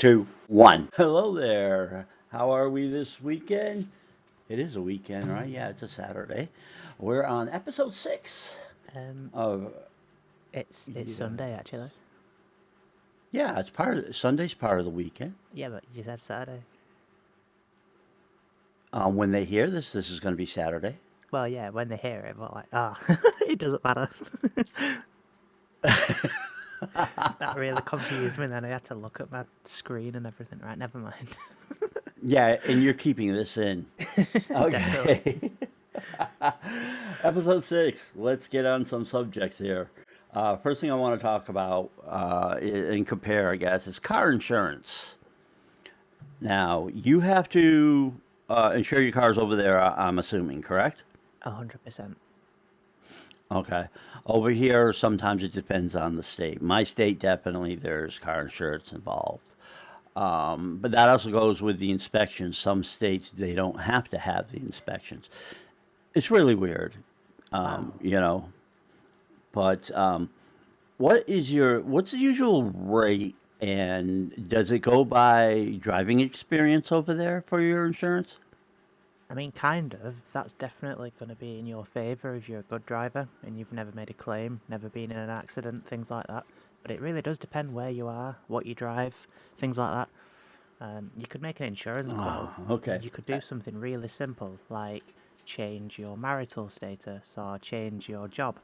two, one. Hello there. How are we this weekend? It is a weekend, right? Yeah, it's a Saturday. We're on episode six Um, of it's yeah, Sunday actually. yeah. It's part of Sunday's part of the weekend. Yeah, but you said Saturday. When they hear this, this is going to be Saturday. Well, yeah, when they hear it, but like, it doesn't matter. That really confused me. Then I had to look at my screen and everything. Right, never mind. Yeah, and you're keeping this in. Definitely. Okay. Episode six. Let's get on some subjects here. First thing I want to talk about and compare, I guess, is car insurance. Now, you have to insure your cars over there, I'm assuming, correct? 100%. Okay. Over here, sometimes it depends on the state. My state, definitely, there's car insurance involved. But that also goes with the inspections. Some states, they don't have to have the inspections. It's really weird, Wow. you know. But what's the usual rate, and does it go by driving experience over there for your insurance? I mean, kind of. That's definitely going to be in your favour if you're a good driver and you've never made a claim, never been in an accident, things like that. But it really does depend where you are, what you drive, things like that. You could make an insurance quote Oh, okay. and you could do something really simple like change your marital status or change your job.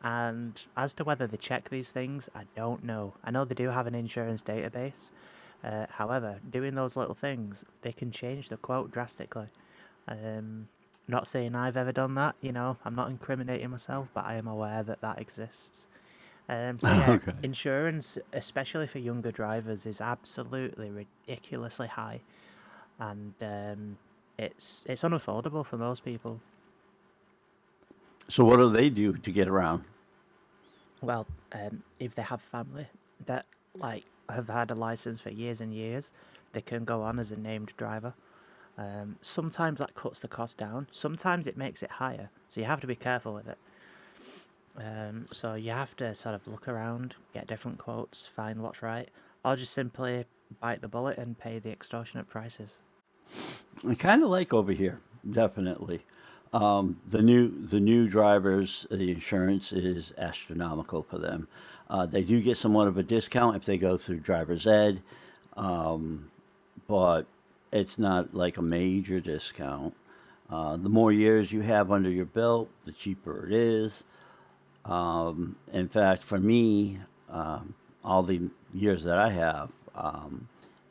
And as to whether they check these things, I don't know. I know they do have an insurance database. However, doing those little things, they can change the quote drastically. Um, Not saying I've ever done that, I'm not incriminating myself, but I am aware that that exists. So yeah, Okay. insurance, especially for younger drivers, is absolutely ridiculously high, and it's unaffordable for most people. So what do they do to get around? Well, if they have family that like have had a license for years and years, they can go on as a named driver. Sometimes that cuts the cost down. Sometimes it makes it higher, so you have to be careful with it. So you have to sort of look around, get different quotes, find what's right, or just simply bite the bullet and pay the extortionate prices. I kind of like over here, definitely. The new drivers, the insurance is astronomical for them. They do get somewhat of a discount if they go through driver's ed, but it's not like a major discount. The more years you have under your belt, the cheaper it is. In fact, for me, all the years that I have,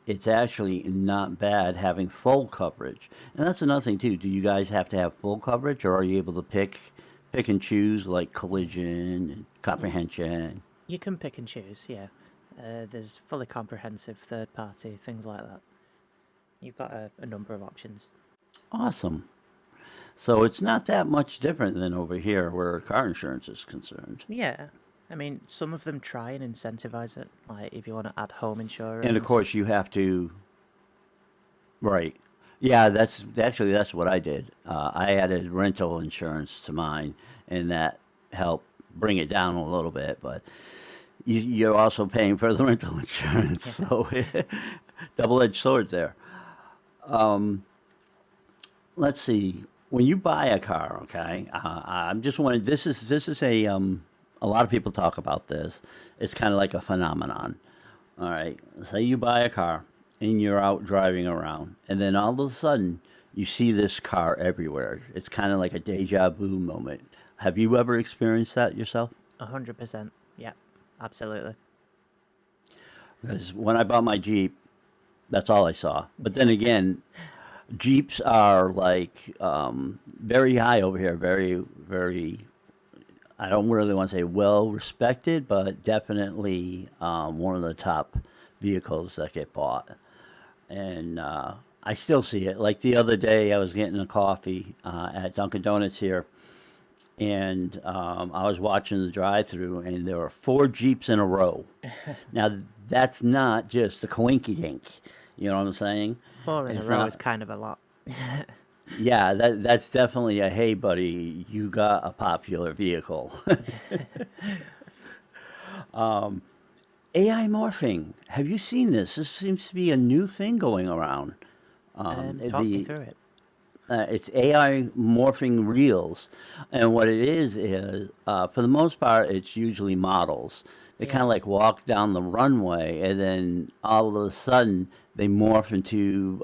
it's actually not bad having full coverage. And that's another thing too. Do you guys have to have full coverage, or are you able to pick and choose like collision and Y- comprehension? You can pick and choose, yeah. There's fully comprehensive third party, things like that. You've got a number of options. Awesome. So it's not that much different than over here where car insurance is concerned. Yeah. I mean, some of them try and incentivize it. Like, if you want to add home And of insurance. course, you have to. Right. Yeah, that's what I did. I added rental insurance to mine, and that helped bring it down a little bit. But you're also paying for the rental insurance, Yeah. so double-edged swords there. Let's see. When you buy a car, okay, I'm just wondering. This is a lot of people talk about this. It's kind of like a phenomenon. All right. Say you buy a car and you're out driving around, and then all of a sudden you see this car everywhere. It's kind of like a deja vu moment. Have you ever experienced that yourself? 100%. Yeah, absolutely. Because when I bought my Jeep, that's all I saw. But then again, Jeeps are like very high over here, very, very. I don't really want to say well respected, but definitely one of the top vehicles that get bought. And I still see it. Like the other day, I was getting a coffee at Dunkin' Donuts here, and I was watching the drive-through, and there were four Jeeps in a row. Now that's not just a coinky dink. You know what I'm saying? Four in a It's row is not. kind of a lot. Yeah, that's definitely a hey, buddy, you got a popular vehicle. AI morphing. Have you seen this? This seems to be a new thing going around. Talk me The through it. It's AI morphing reels, and what it is for the most part, it's usually models. They kind Yeah. of like walk down the runway, and then all of a sudden they morph into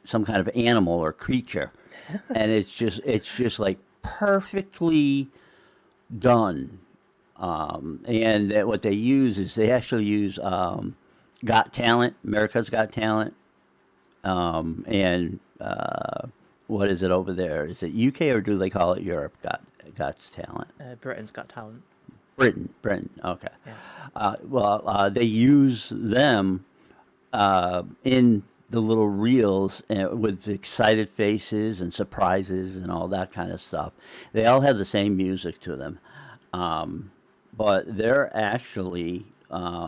some kind of animal or creature, and it's just like perfectly done. And that what they use is they actually use Got Talent, America's Got Talent, and what is it over there? Is it UK or do they call it Europe? Got's Talent. Britain's Got Talent. Britain. Okay. Yeah. They use them in the little reels with excited faces and surprises and all that kind of stuff. They all have the same music to them, um, but they're actually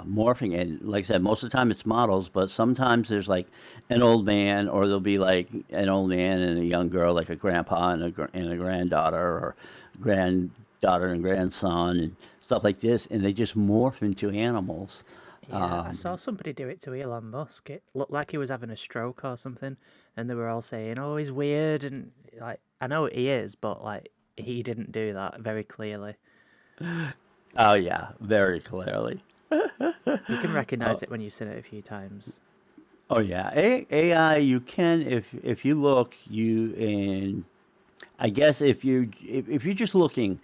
morphing. And like I said, most of the time it's models, but sometimes there's like an old man, or there'll be like an old man and a young girl, like a grandpa and and a granddaughter, or granddaughter and grandson, and stuff like this, and they just morph into animals. Yeah, I saw somebody do it to Elon Musk. It looked like he was having a stroke or something, and they were all saying, "Oh, he's weird," and like, I know he is, but like, he didn't do that very clearly. Oh yeah, very clearly. You can recognize it when you've seen it a few times. Oh yeah, AI. You can if you look you and I guess if you're just looking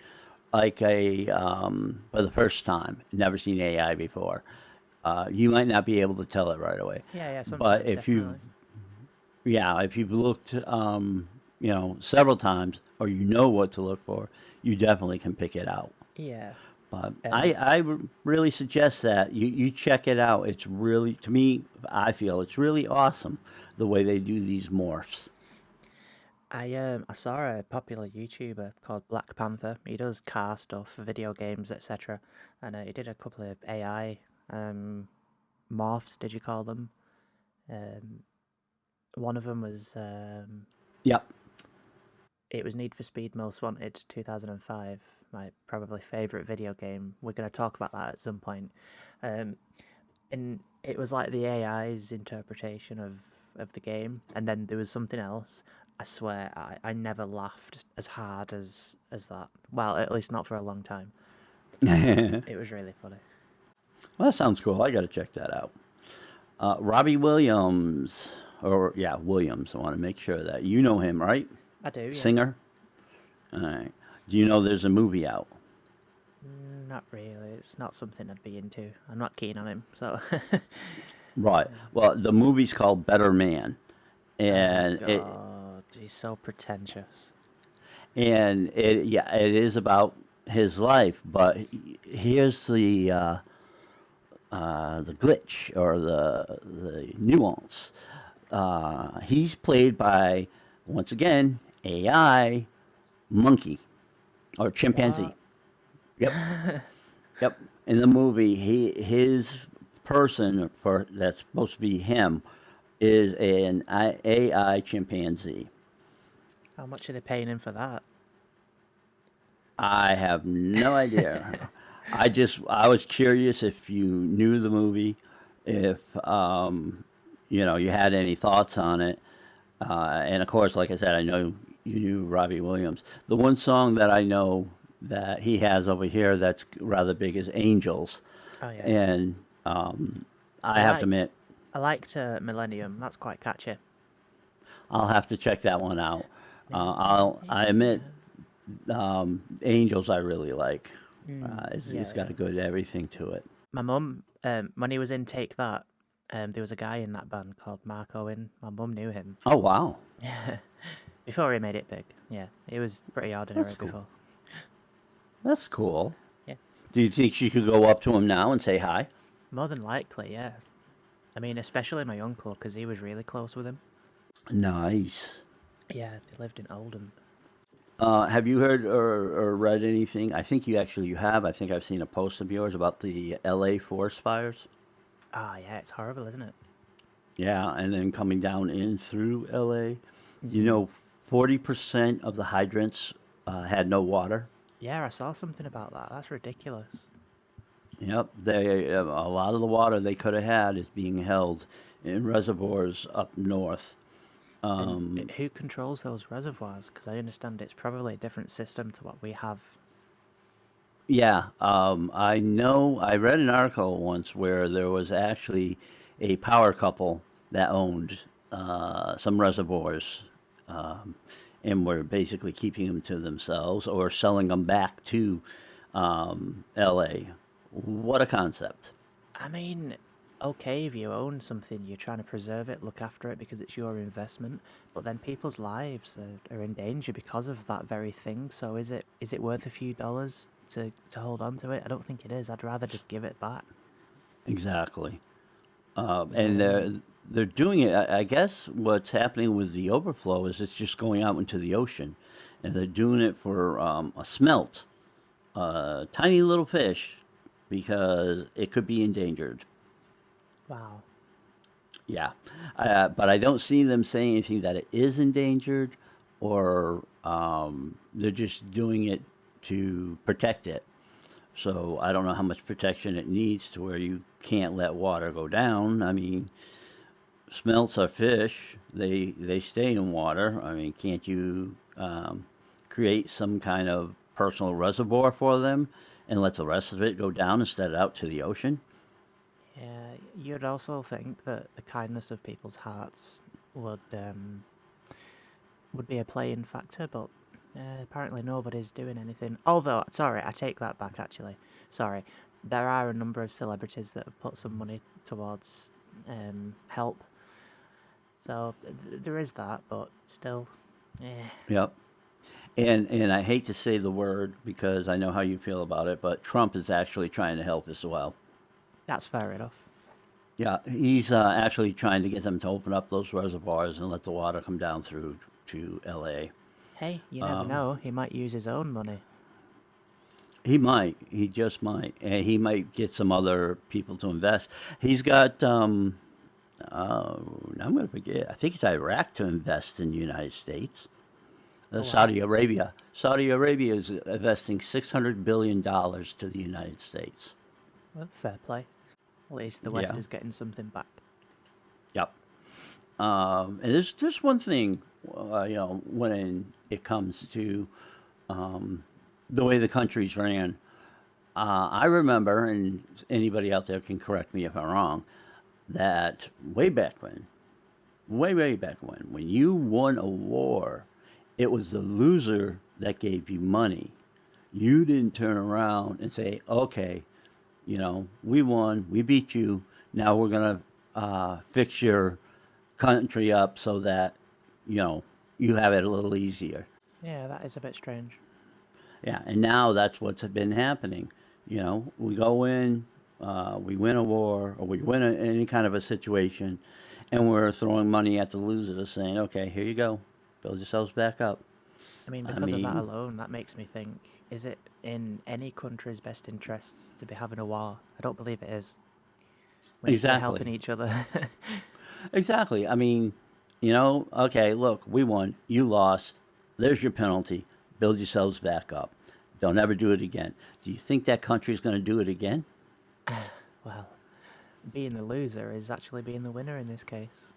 like a for the first time, never seen AI before, you might not be able to tell it right away. Yeah, yeah, But sometimes if you definitely. yeah, if you've looked several times, or you know what to look for, you definitely can pick it out. Yeah, But and really suggest that you check it out. It's really, to me, I feel it's really awesome the way they do these morphs. I saw a popular YouTuber called Black Panther. He does car stuff, video games, etc. And he did a couple of AI um, morphs. Did you call them? Um, one of them was Yep. it was Need for Speed Most Wanted 2005. My probably favorite video game. We're going to talk about that at some point. Um, and it was like the AI's interpretation of the game, and then there was something else. I swear, I never laughed as hard as that. Well, at least not for a long time. Well, It was really funny. that sounds cool. I got to check that out. Robbie Williams, or yeah, Williams. I want to make sure that you know him, right? I do, yeah. Singer. All right. Do you know there's a movie out? Not really. It's not something I'd be into. I'm not keen on him. So, Right. Well, the movie's called Better Man, oh and god, he's so pretentious. it is about his life. But here's the glitch or the nuance. He's played by, once again, AI monkey or chimpanzee. What? Yep, yep. In the movie, his person for that's supposed to be him is an AI chimpanzee. How much are they paying him for that? I have no idea. I was curious if you knew the movie, if you had any thoughts on it, and of course, like I said, I know you knew Robbie Williams. The one song that I know that he has over here that's rather big is "Angels," Oh yeah, and I I have to like admit, I liked Millennium. That's quite catchy. I'll have to check that one out. I admit, Millennium. "Angels" I really like. Yeah, It's got yeah. a good everything to it. My mum, when he was in Take That, there was a guy in that band called Mark Owen. My mum knew him. Oh wow, Yeah, before he made it big. Yeah, he was pretty that's ordinary cool. before. That's cool. Yeah, Do you think she could go up to him now and say hi? more than likely. Yeah, I mean, especially my uncle because he was really close with him. Nice. Yeah, they lived in Oldham. Have you heard or read anything? I think you have. I think I've seen a post of yours about the L.A. forest fires. Ah, yeah, it's horrible, isn't it? Yeah, and then coming down in through L.A. You Hmm. know, 40% of the hydrants had no water. Yeah, I saw something about that. That's ridiculous. Yep, they a lot of the water they could have had is being held in reservoirs up north. And Um, who controls those reservoirs? Because I understand it's probably a different system to what we have. yeah, I know. I read an article once where there was actually a power couple that owned some reservoirs, um, and were basically keeping them to themselves or selling them back to L.A. What a concept! I mean, okay, if you own something, you're trying to preserve it, look after it because it's your investment, but then people's lives are in danger because of that very thing. So is it worth a few dollars to hold on to it? I don't think it is. I'd rather just give it back. Exactly. And Um, they're doing it. I guess what's happening with the overflow is it's just going out into the ocean, and they're doing it for a smelt, tiny little fish, because it could be endangered. wow. Yeah, but I don't see them saying anything that it is endangered, or they're just doing it to protect it. So I don't know how much protection it needs to where you can't let water go down. I mean, smelts are fish. They stay in water. I mean, can't you create some kind of personal reservoir for them and let the rest of it go down instead of out to the ocean? Yeah, you'd also think that the kindness of people's hearts would be a playing factor, but apparently nobody's doing anything. Although, sorry, I take that back. Actually, sorry, there are a number of celebrities that have put some money towards help. So there is that, but still, yeah, Yep. And I hate to say the word because I know how you feel about it, but Trump is actually trying to help as well. that's fair enough. Yeah, he's actually trying to get them to open up those reservoirs and let the water come down through to L.A. Hey, you never know. He might use his own money. He might. He just might. And he might get some other people to invest. He's got, I'm going to forget, I think it's Iraq to invest in the United States. Oh wow. Saudi Arabia. Saudi Arabia is investing $600 billion to the United States. Well, fair play. At least the West Yeah. is getting something back. Yep. And there's one thing, when it comes to the way the country's ran. I remember, and anybody out there can correct me if I'm wrong, that way back when you won a war, it was the loser that gave you money. You didn't turn around and say, okay, we won, we beat you, now we're going to fix your country up so that, you know, you have it a little easier. Yeah, that is a bit strange. Yeah, and now that's what's been happening. We go in, we win a war, or we win any kind of a situation, and we're throwing money at the loser, saying, "Okay, here you go, build yourselves back up." I mean, I because of that mean, alone, that makes me think, is it in any country's best interests to be having a war? I don't believe it is. We need to be helping exactly, each other. exactly. I mean, okay, look, we won, you lost. There's your penalty. Build yourselves back up. Don't ever do it again. Do you think that country's going to do it again? Well, being the loser is actually being the winner in this case.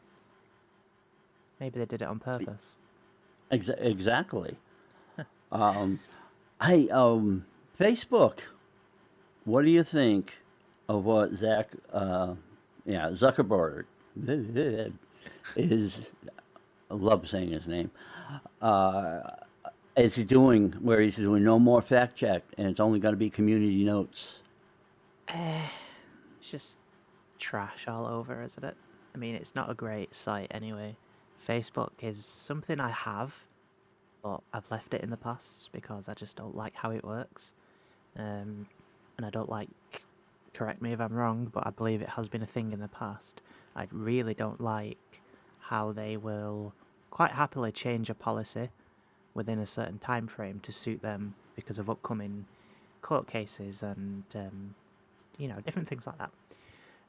Maybe they did it on purpose. Exactly. Hey, Facebook. What do you think of what Zuckerberg is? I love saying his name. Uh, is he doing where he's doing no more fact check and it's only going to be community notes? It's just trash all over, isn't it? I mean, it's not a great site anyway. Facebook is something I have, but I've left it in the past because I just don't like how it works. Um, and I don't like, correct me if I'm wrong, but I believe it has been a thing in the past. I really don't like how they will quite happily change a policy within a certain time frame to suit them because of upcoming court cases and different things like that.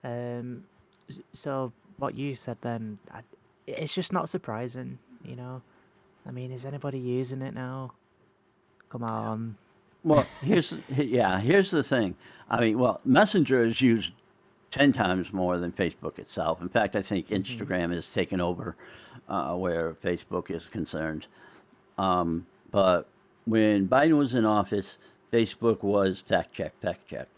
Um, so what you said then, it's just not surprising. I mean, is anybody using it now? Come on. Well, here's the thing. I mean, well, Messenger is used 10 times more than Facebook itself. In fact, I think Hmm. Instagram has taken over where Facebook is concerned. But when Biden was in office, Facebook was fact check, fact check.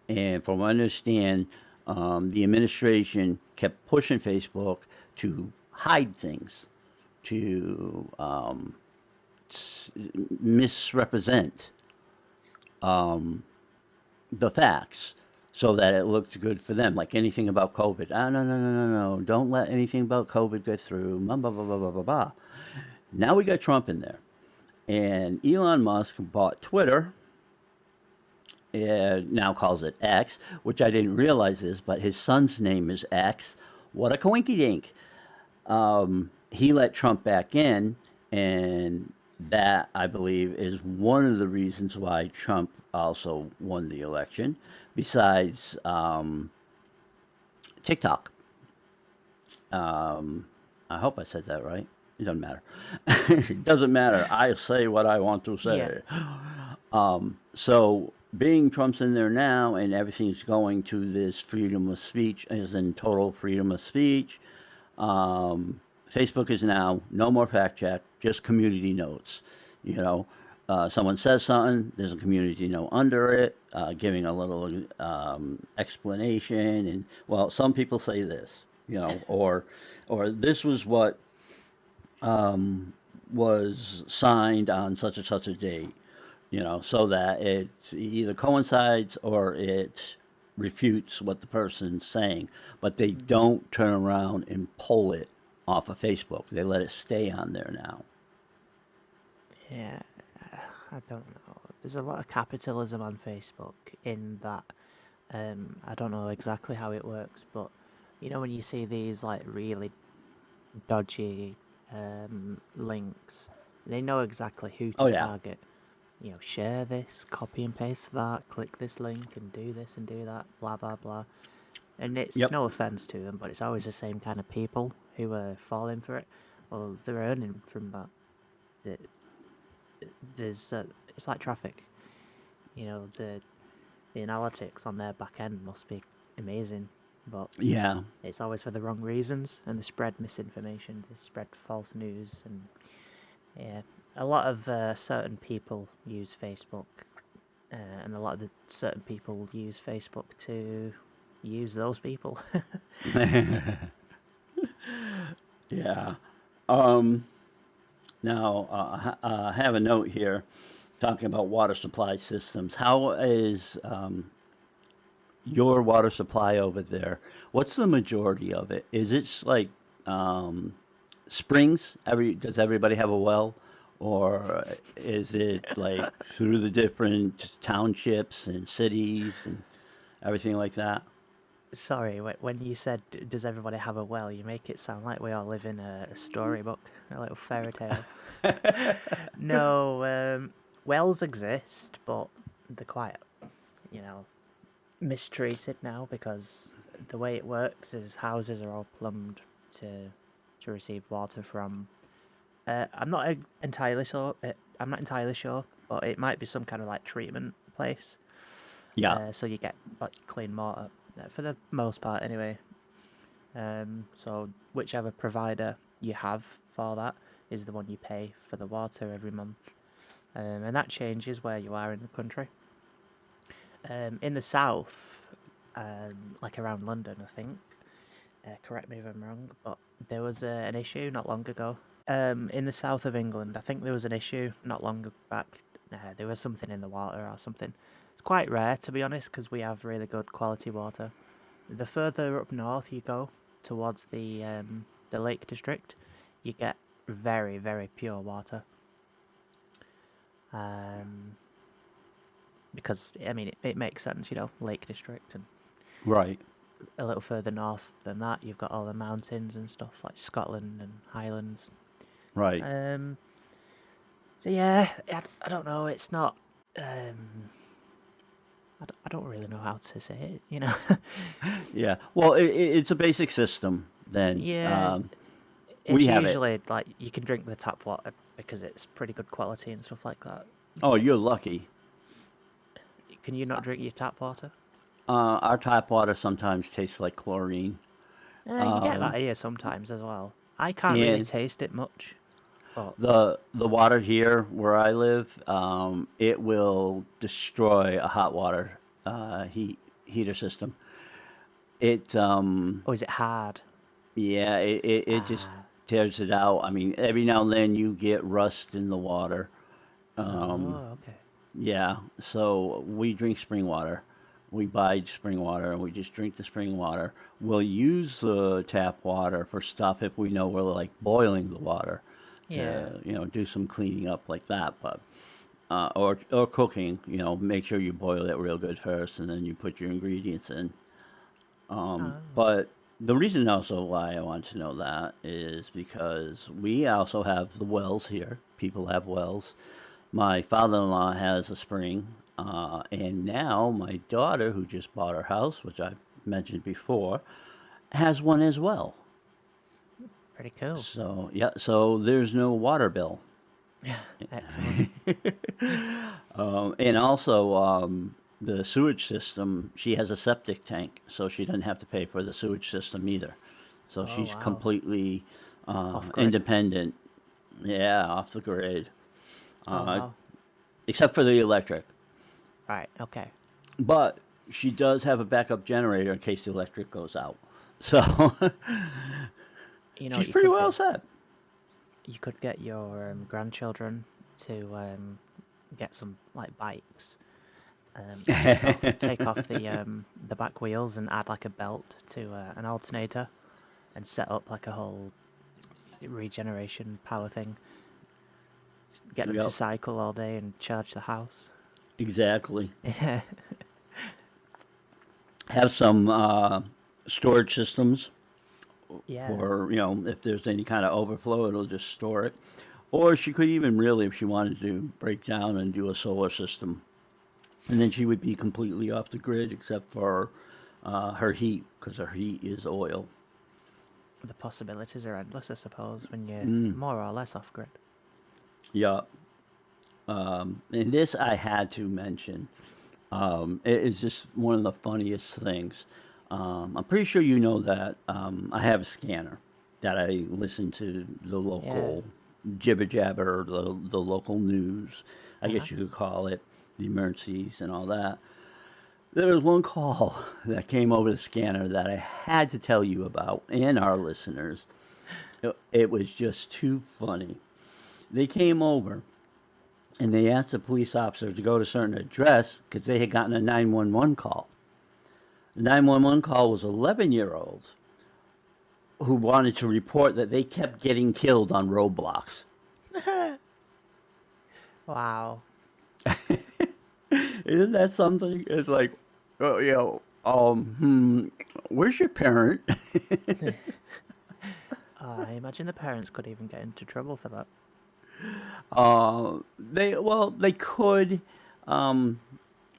And from what I understand, the administration kept pushing Facebook to hide things, to misrepresent the facts so that it looked good for them. Like anything about COVID. Ah, no, no, no, no, no. Don't let anything about COVID get through. Blah, blah, blah, blah, blah, blah, blah. Now we got Trump in there. And Elon Musk bought Twitter, now calls it X, which I didn't realize this, but his son's name is X. What a coinky dink. He let Trump back in, and that, I believe, is one of the reasons why Trump also won the election, besides TikTok. I hope I said that right. It doesn't matter. It doesn't matter. I say what I want to Yeah. say. So being Trump's in there now and everything's going to this freedom of speech, as in total freedom of speech, Facebook is now no more fact check, just community notes. You know, someone says something, there's a community note under it, giving a little explanation, and well, some people say this, or this was what was signed on such and such a date, so that it either coincides or it refutes what the person's saying, but they don't turn around and pull it off of Facebook. They let it stay on there now. Yeah, I don't know. There's a lot of capitalism on Facebook in that I don't know exactly how it works, but when you see these like really dodgy links, they know exactly who to Oh yeah, target. Share this, copy and paste that, click this link and do this and do that, blah blah blah. And it's yep, no offense to them, but it's always the same kind of people who are falling for it. Well, they're earning from that. The- There's it's like traffic. The analytics on their back end must be amazing, but yeah, it's always for the wrong reasons, and they spread misinformation, they spread false news, and yeah, a lot of certain people use Facebook, and a lot of the certain people use Facebook to use those people. yeah. Now, I have a note here talking about water supply systems. How is your water supply over there? What's the majority of it? Is it like um, springs? Does everybody have a well, or is it like through the different townships and cities and everything like that? Sorry, when you said, does everybody have a well, you make it sound like we all live in a storybook, a little fairy tale. No, wells exist, but they're quite, you know, mistreated now because the way it works is houses are all plumbed to receive water from. I'm not entirely sure. I'm not entirely sure, but it might be some kind of like treatment place. Yeah, So you get like clean water for the most part, anyway. So whichever provider you have for that is the one you pay for the water every month, and that changes where you are in the country. In the south, like around London, I think. Correct me if I'm wrong, but there was an issue not long ago. In the south of England, I think there was an issue not long back. There was something in the water or something. It's quite rare, to be honest, because we have really good quality water. The further up north you go, towards the Lake District, you get very very pure water. Um, because I mean it makes sense, Lake District, and right, a little further north than that, you've got all the mountains and stuff like Scotland and Highlands. right. Um, so yeah, I don't know. It's not. I don't really know how to say it. Yeah. Well, it's a basic system. Then Yeah, we it's have it. usually like you can drink the tap water because it's pretty good quality and stuff like that. Oh, But you're lucky. Can you not drink your tap water? Our tap water sometimes tastes like chlorine. You get Um, that here sometimes as well. I can't really and taste it much, but the water here where I live, it will destroy a hot water heater system. It or is it hard? yeah, it just Ah, tears it out. I mean, every now and then you get rust in the water. oh, okay. Yeah, so we drink spring water. We buy spring water and we just drink the spring water. We'll use the tap water for stuff if we know we're like boiling the water Yeah. to, do some cleaning up like that. But or cooking, make sure you boil it real good first and then you put your ingredients in. Oh, But the reason also why I want to know that is because we also have the wells here. People have wells. My father-in-law has a spring, and now my daughter, who just bought her house, which I've mentioned before, has one as well. pretty cool. So yeah, so there's no water bill, Excellent. and also the sewage system. She has a septic tank, so she doesn't have to pay for the sewage system either. So Oh, she's wow. completely Off grid. independent. Yeah, off the grid, Oh, uh, wow. except for the electric. Right, okay. But she does have a backup generator in case the electric goes out. So You know what she's you pretty could well do? set. You could get your grandchildren to get some like bikes. Take off the back wheels and add like a belt to an alternator, and set up like a whole regeneration power thing. Just get them to Yep, cycle all day and charge the house. exactly. Yeah, Have some storage systems yeah. for, if there's any kind of overflow, it'll just store it. Or she could even really, if she wanted to, break down and do a solar system. And then she would be completely off the grid except for her heat, because her heat is oil. The possibilities are endless, I suppose, when you're Mm, more or less off grid. yeah. And this I had to mention. It is just one of the funniest things. I'm pretty sure you know that I have a scanner that I listen to the Yeah. local jibber jabber, the local news, I Uh huh. guess you could call it, the emergencies and all that. There was one call that came over the scanner that I had to tell you about and our listeners. It was just too funny. They came over and they asked the police officer to go to a certain address because they had gotten a 911 call. The 911 call was 11-year-olds who wanted to report that they kept getting killed on roadblocks. Wow. Isn't that something? It's like, oh, where's your parent? I imagine the parents could even get into trouble for that. They could, um,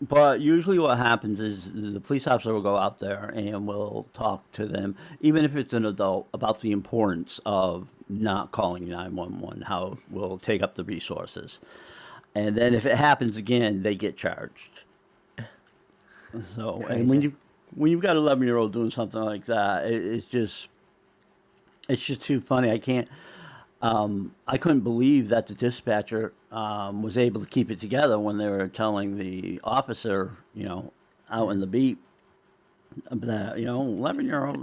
but usually what happens is the police officer will go out there and will talk to them, even if it's an adult, about the importance of not calling 911, how it will take up the resources. And then if it happens again, they get charged. So, and Crazy. when you've got an 11-year-old doing something like that, it's just too funny. I couldn't believe that the dispatcher was able to keep it together when they were telling the officer, out in Yeah. the beat that 11-year-old.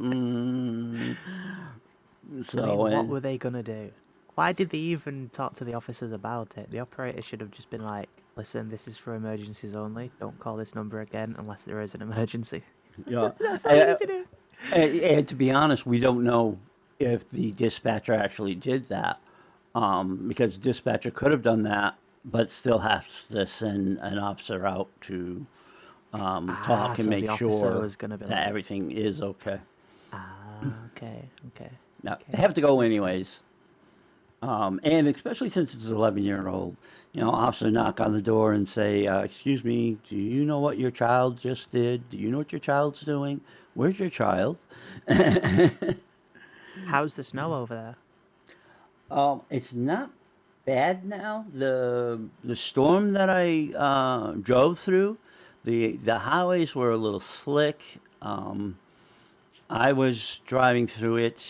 I So mean, what and were they gonna do? Why did they even talk to the officers about it? The operator should have just been like, listen, this is for emergencies only. Don't call this number again unless there is an emergency. yeah, That's all you need and, to do. and to be honest, we don't know if the dispatcher actually did that because the dispatcher could have done that, but still has to send an officer out to Ah, talk and so the make officer sure was gonna be that like, everything is okay. okay, okay, Now, they okay. have to go Makes sense. anyways. And especially since it's an 11-year-old, officer knock on the door and say, excuse me, do you know what your child just did? Do you know what your child's doing? Where's your child? How's the snow over there? It's not bad now. The storm that I drove through, The highways were a little slick. Um, I was driving through it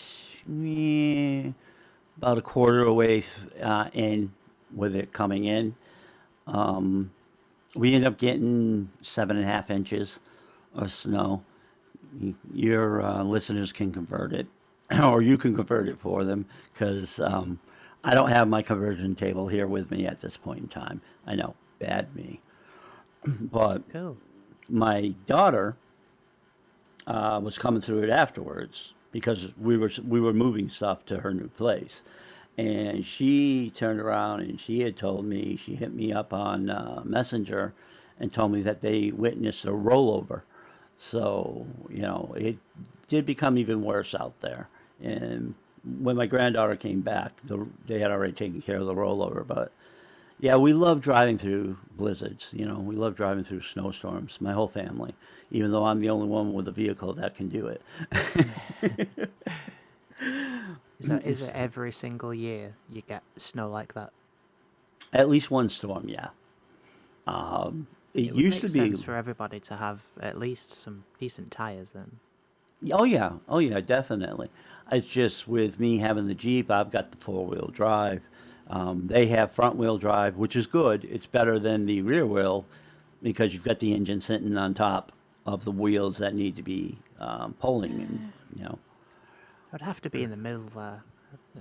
about a quarter away in with it coming in. Um, we ended up getting 7.5 inches of snow. Your listeners can convert it, or you can convert it for them, because I don't have my conversion table here with me at this point in time. I know, bad me. But Cool. my daughter was coming through it afterwards because we were moving stuff to her new place, and she turned around and she had told me, she hit me up on Messenger and told me that they witnessed a rollover. So it did become even worse out there. And when my granddaughter came back, they had already taken care of the rollover. But yeah, we love driving through blizzards. We love driving through snowstorms. My whole family, even though I'm the only one with a vehicle that can do it. Is it every single year you get snow like that? At least one storm, yeah. Um, it It would used make to be. sense for everybody to have at least some decent tires then. Oh yeah, definitely. It's just with me having the Jeep, I've got the 4-wheel drive. They have front wheel drive, which is good. It's better than the rear wheel because you've got the engine sitting on top of the wheels that need to be pulling, and It would have to be in the middle there.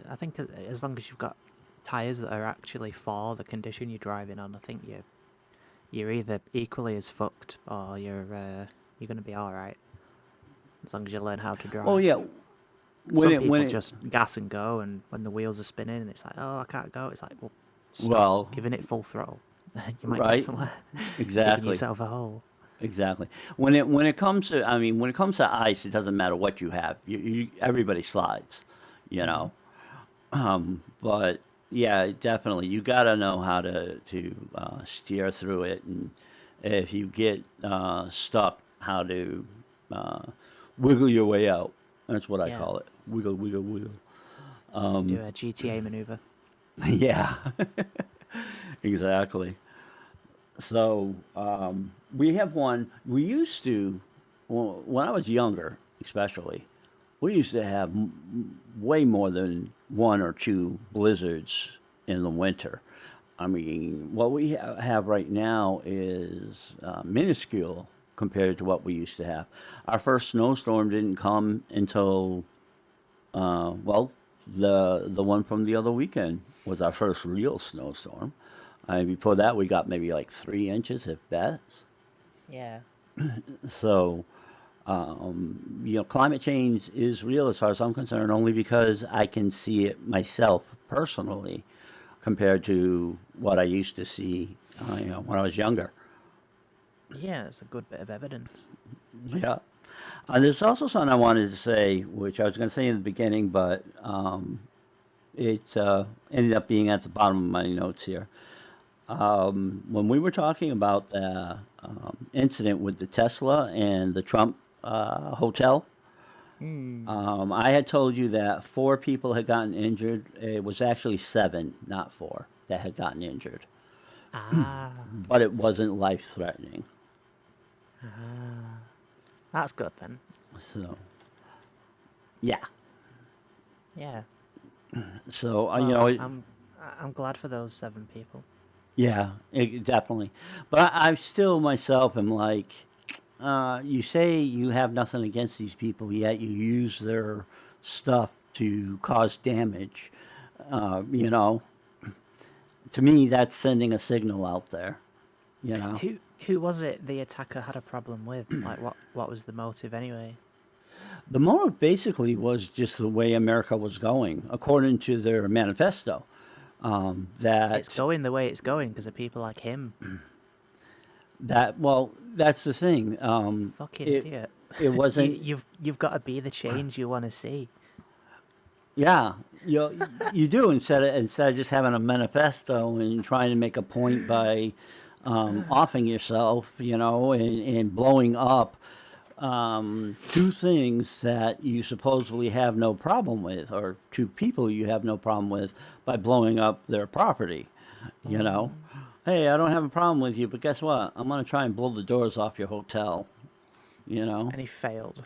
I think as long as you've got tires that are actually for the condition you're driving on, I think you're either equally as fucked or you're gonna be all right as long as you learn how to oh drive. yeah, when Some it when people it just gas and go, and when the wheels are spinning, and it's like, oh, I can't go. It's like, well, stop well, giving it full throttle. You might get right, somewhere digging exactly. yourself a hole. Exactly. When it comes to, I mean, when it comes to ice, it doesn't matter what you have. Everybody slides, you Hmm. know. But yeah, definitely, you got to know how to steer through it, and if you get stuck, how to uh, wiggle your way out. That's what I Yeah, call it. Wiggle, wiggle, wiggle. do a GTA maneuver. Yeah, exactly. So we have one. We used to, well, when I was younger, especially, we used to have way more than one or two blizzards in the winter. I mean, what we have right now is minuscule compared to what we used to have. Our first snowstorm didn't come until, well, the one from the other weekend was our first real snowstorm. I mean, before that, we got maybe like 3 inches, if that. Yeah. So, climate change is real as far as I'm concerned, only because I can see it myself personally compared to what I used to see, when I was younger. Yeah, it's a good bit of evidence. Yeah. There's also something I wanted to say, which I was going to say in the beginning, but it ended up being at the bottom of my notes here. When we were talking about the incident with the Tesla and the Trump hotel, Hmm. I had told you that 4 people had gotten injured. It was actually 7, not 4, that had gotten injured, Ah, but it wasn't life threatening. that's good then. So, yeah. Yeah. So, Well, I'm glad for those 7 people. yeah, definitely. But I still myself am like, you say you have nothing against these people, yet you use their stuff to cause damage. Uh, you know, to me, that's sending a signal out there. You know, Who was it the attacker had a problem with? Like, what was the motive anyway? the motive basically was just the way America was going, according to their manifesto. It's That going the way it's going because of people like him. well, that's the thing. Fucking It idiot. it wasn't. You've got to be the change you want to see. Yeah, you do, instead of just having a manifesto and trying to make a point by offing yourself, and blowing up two things that you supposedly have no problem with, or two people you have no problem with, by blowing up their property. You know, Hey, I don't have a problem with you, but guess what? I'm gonna try and blow the doors off your hotel. You know, And he failed.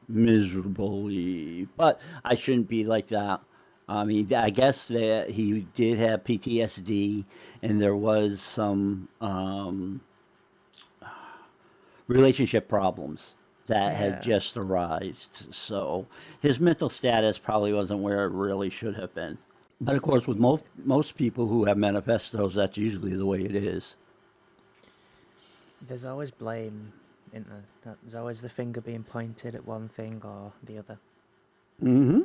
miserably. But I shouldn't be like that. I mean, I guess that he did have PTSD, and there was some relationship problems that had Yeah. just arisen. So his mental status probably wasn't where it really should have been. But of course, with most people who have manifestos, that's usually the way it is. There's always blame, isn't there? There's always the finger being pointed at one thing or the other. Mm-hmm.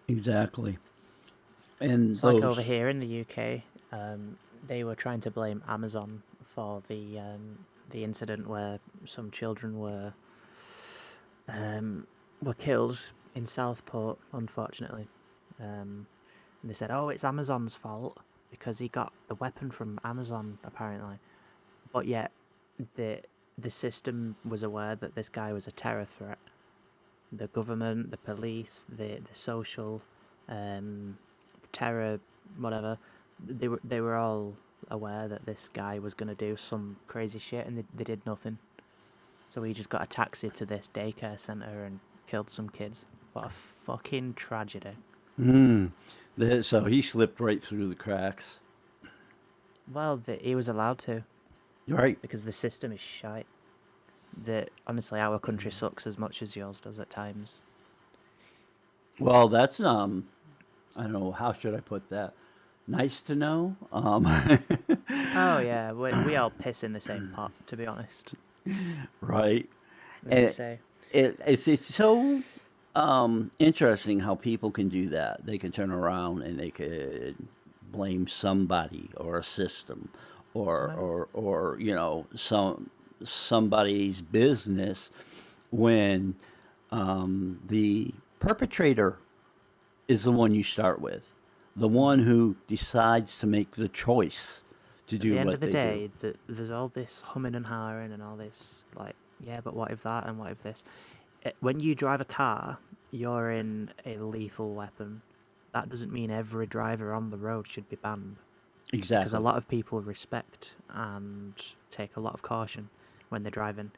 Exactly. And It's like over those. here in the UK, they were trying to blame Amazon for the incident where some children were killed in Southport, unfortunately. And they said, "Oh, it's Amazon's fault because he got the weapon from Amazon, apparently." But yet, the the system was aware that this guy was a terror threat. The government, the police, the social, the terror, whatever, they were all aware that this guy was going to do some crazy shit, and they did nothing. So he just got a taxi to this daycare center and killed some kids. What a fucking tragedy. Mm, so he slipped right through the cracks. Well, he was allowed to Right. because the system is shite. That honestly, our country sucks as much as yours does at times. Well, that's I don't know, how should I put that? Nice to know. Oh yeah, we all piss in the same pot, to be honest, Right. as they And say. it's so interesting how people can do that. They can turn around and they could blame somebody or a system, or Right. somebody's business when the perpetrator is the one you start with, the one who decides to make the choice to At the do end what of the they do. day, there's all this humming and hawing and all this like, yeah, but what if that and what if this? When you drive a car, you're in a lethal weapon. That doesn't mean every driver on the road should be banned, because a Exactly. lot of people respect and take a lot of caution when they're driving.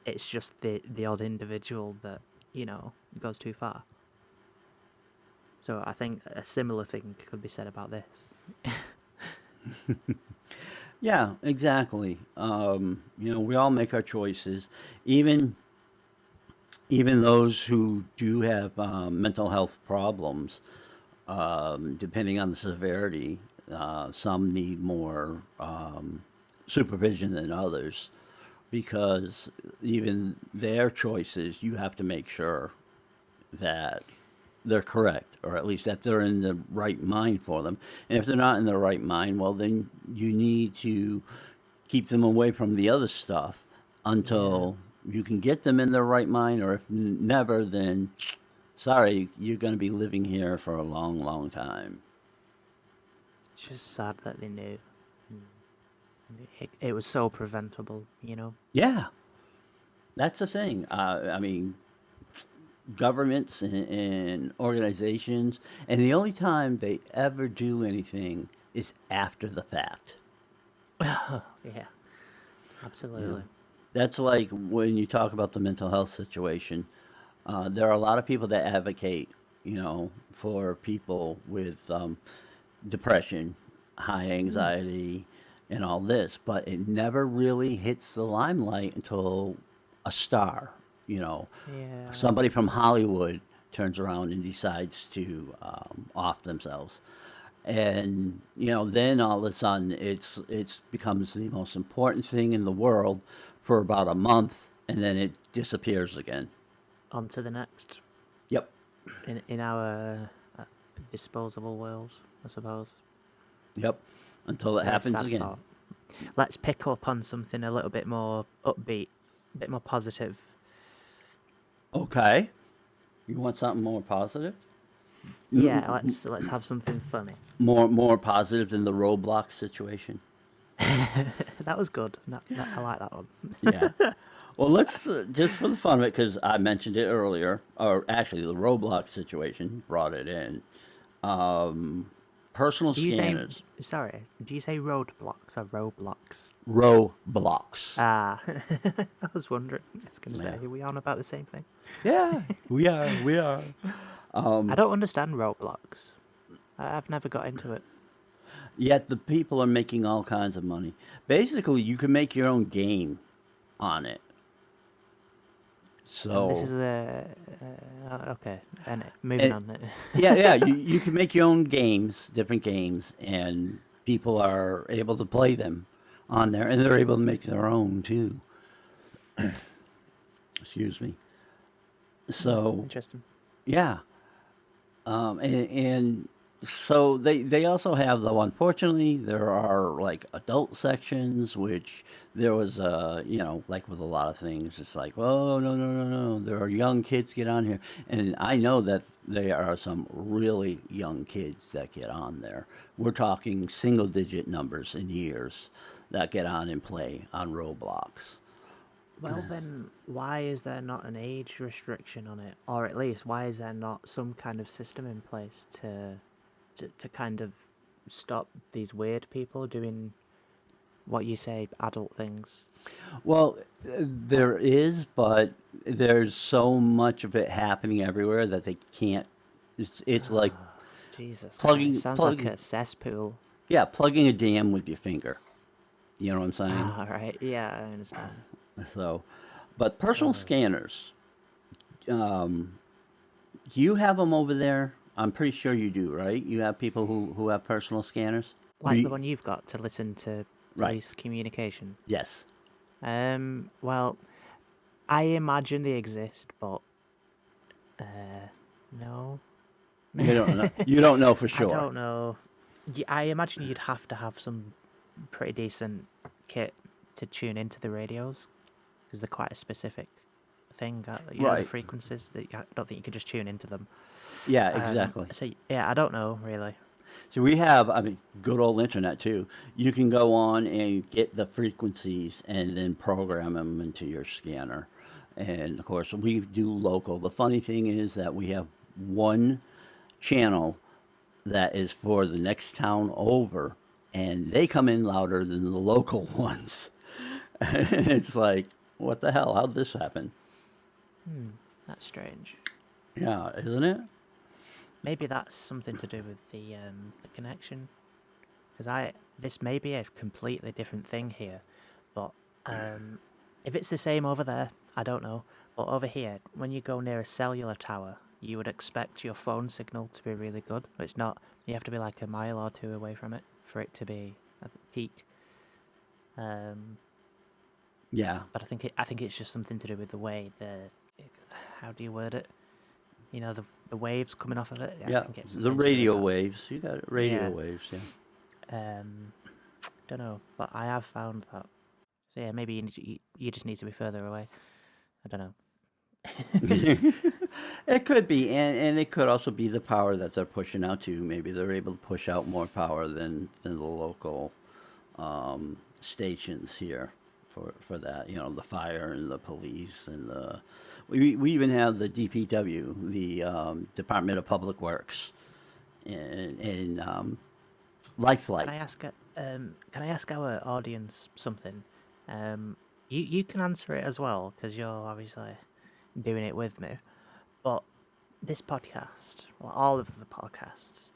It's just the odd individual that goes too far. So I think a similar thing could be said about this. Yeah, exactly. We all make our choices, even even those who do have mental health problems. Depending on the severity, some need more supervision than others, because even their choices, you have to make sure that they're correct, or at least that they're in the right mind for them. And if they're not in the right mind, well, then you need to keep them away from the other stuff Yeah, until you can get them in their right mind, or if never, then sorry, you're going to be living here for a long, long time. it's just sad that they knew. It was so preventable. Yeah, that's the thing. I mean, governments and organizations, and the only time they ever do anything is after the fact. Yeah, You know, absolutely. that's like when you talk about the mental health situation. There are a lot of people that advocate, for people with depression, high Mm. anxiety, and all this, but it never really hits the limelight until a star, you know, Yeah, somebody from Hollywood turns around and decides to off themselves. And then all of a sudden, it's becomes the most important thing in the world for about a month, and then it disappears again. on to the next Yep. in our disposable world, I suppose. Yep. Until it Very happens sad again. thought. Let's pick up on something a little bit more upbeat, a bit more positive. Okay. You want something more positive? Yeah, let's have something funny. More positive than the Roblox situation. That was good. I like that one. Yeah. Well, let's just for the fun of it, because I mentioned it earlier, or actually the Roblox situation brought it in. personal Do you say, scanners, sorry, do you say roadblocks or Roblox? Roblox. Ah, I was wondering. I was going to say, Yeah. are we on about the same thing? Yeah, we are. We are. I don't understand Roblox. I've never got into it. Yet the people are making all kinds of money. Basically, you can make your own game on it. And this is So, okay. And moving and on. yeah, yeah, you can make your own games, different games, and people are able to play them on there, and they're able to make their own too. Excuse me. So, Interesting. yeah, and so they also have, though, unfortunately there are like adult sections, which there was like with a lot of things, it's like, oh, no, no, no, no, there are young kids get on here, and I know that there are some really young kids that get on there. We're talking single digit numbers in years that get on and play on Roblox. Well, then, why is there not an age restriction on it? Or at least, why is there not some kind of system in place to kind of stop these weird people doing what you say adult things? Well, there is, but there's so much of it happening everywhere that they can't. It's like Jesus Christ, plugging, sounds like plugging, a cesspool. yeah, plugging a dam with your finger. You know what I'm saying? Ah, right. Yeah, I understand. So, but personal scanners, do you have them over there? I'm pretty sure you do, right? You have people who have personal scanners? Or Like the you, one you've got to listen to right. police communication. Yes. Well, I imagine they exist, but no. You don't know. You don't know for I sure. don't know. I imagine you'd have to have some pretty decent kit to tune into the radios because they're quite a specific thing. You know the Right. frequencies that I don't think you could just tune into them. Yeah, exactly. So yeah, I don't know really. So we have, I mean, good old internet too. You can go on and get the frequencies and then program them into your scanner. And of course, we do local. The funny thing is that we have one channel that is for the next town over, and they come in louder than the local ones. It's like, what the hell? How'd this happen? That's strange. Yeah, isn't it? Maybe that's something to do with the connection. Because this may be a completely different thing here, but if it's the same over there, I don't know. But over here, when you go near a cellular tower, you would expect your phone signal to be really good. But it's not. You have to be like a mile or two away from it for it to be at the peak. Yeah. But I think it's just something to do with the way how do you word it? You know, the waves coming off of it. I Yeah. think it's The something to do with radio that. waves. You got it. Radio Yeah. waves, yeah. Don't know, but I have found that. So yeah, maybe you just need to be further away. I don't know. It could be, and it could also be the power that they're pushing out to. Maybe they're able to push out more power than the local stations here for that. You know, the fire and the police and the we even have the DPW, the Department of Public Works, and Life Can Flight. I ask? Can I ask our audience something? You can answer it as well because you're obviously doing it with me. But this podcast, well, all of the podcasts,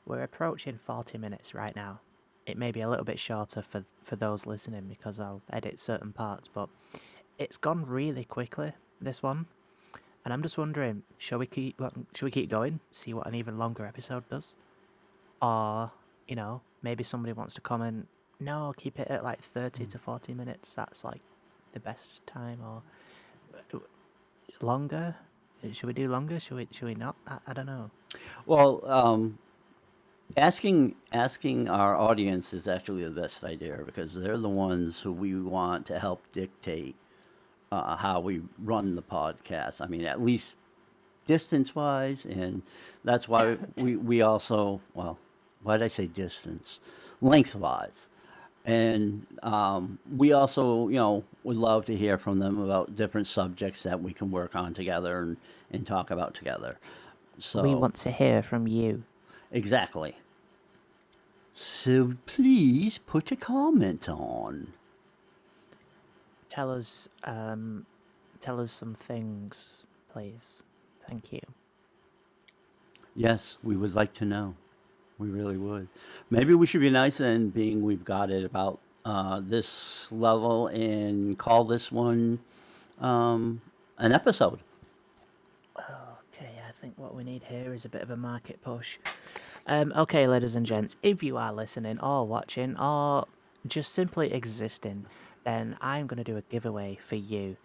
we're approaching 40 minutes right now. It may be a little bit shorter for those listening because I'll edit certain parts, but it's gone really quickly, this one. And I'm just wondering, should we keep going, see what an even longer episode does? Or, maybe somebody wants to comment, no, keep it at like 30 to 40 minutes. That's like the best time. Or longer? Should we do longer? Should we not? I don't know. Well, asking our audience is actually the best idea because they're the ones who we want to help dictate how we run the podcast. I mean, at least distance wise, and that's why we also, well, why did I say distance? Lengthwise. And we also, would love to hear from them about different subjects that we can work on together and talk about together. We So, want to hear from you. exactly. So please put a comment on. Tell us some things, please. Thank you. Yes, we would like to know. We really would. Maybe we should be nice then, being we've got it about this level, and call this one an episode. Okay, I think what we need here is a bit of a market push. Okay, ladies and gents, if you are listening or watching or just simply existing, then I'm going to do a giveaway for you.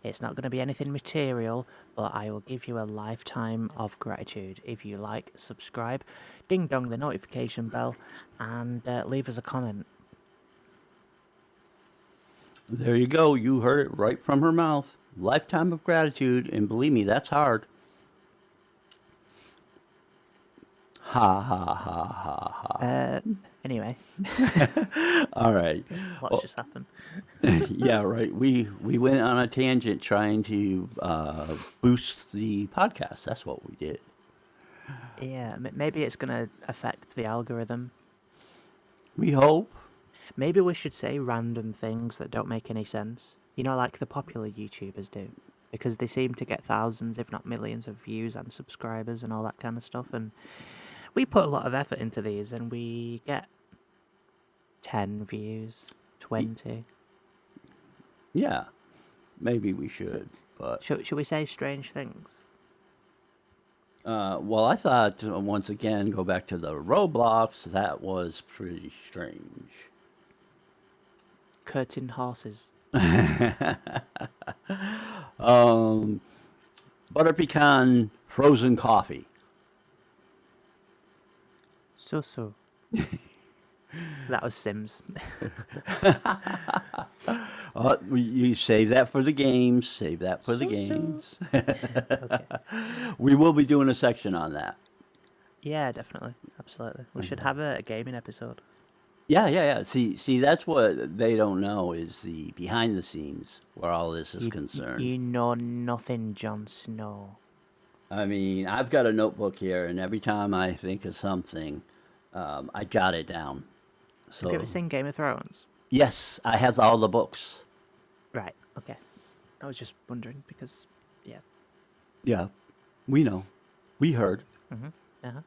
It's not going to be anything material, but I will give you a lifetime of gratitude if you like, subscribe, ding dong the notification bell, and leave us a comment. There you go. You heard it right from her mouth. Lifetime of gratitude, and believe me, that's hard. Ha ha ha ha ha. Anyway, All right. what's just happened? Yeah, right. We went on a tangent trying to boost the podcast. That's what we did. Yeah, maybe it's going to affect the algorithm. We hope. Maybe we should say random things that don't make any sense. You know, like the popular YouTubers do. Because they seem to get thousands, if not millions, of views and subscribers and all that kind of stuff. And we put a lot of effort into these and we get 10 views, 20. Yeah, maybe we should. But Should we say strange things? well, I thought once again, go back to the Roblox. That was pretty strange. Curtain horses. Butter pecan frozen coffee. So. That was Sims. You save that for the games. Save that for the So. games. Okay. We will be doing a section on that. Yeah, definitely. Absolutely. We should have a gaming episode. Yeah. See, that's what they don't know is the behind the scenes where all this is concerned. You know nothing, Jon Snow. I mean, I've got a notebook here, and every time I think of something, I jot it down. Have you So ever seen Game of Thrones? yes, I have all the books. Right, okay. I was just wondering because, yeah. Yeah, we know, we heard. Uh-huh.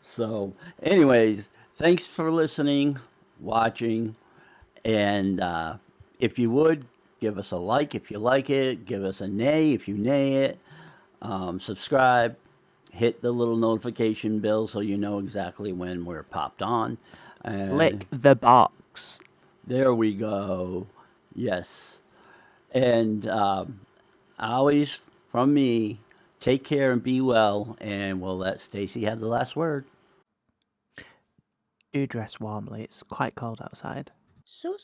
So, anyways, thanks for listening, watching, and if you would give us a like if you like it, give us a nay if you nay it, subscribe, hit the little notification bell so you know exactly when we're popped on. And Lick the box. there we go. Yes, and always from me, take care and be well, and we'll let Stacy have the last word. Do dress warmly, it's quite cold outside. So.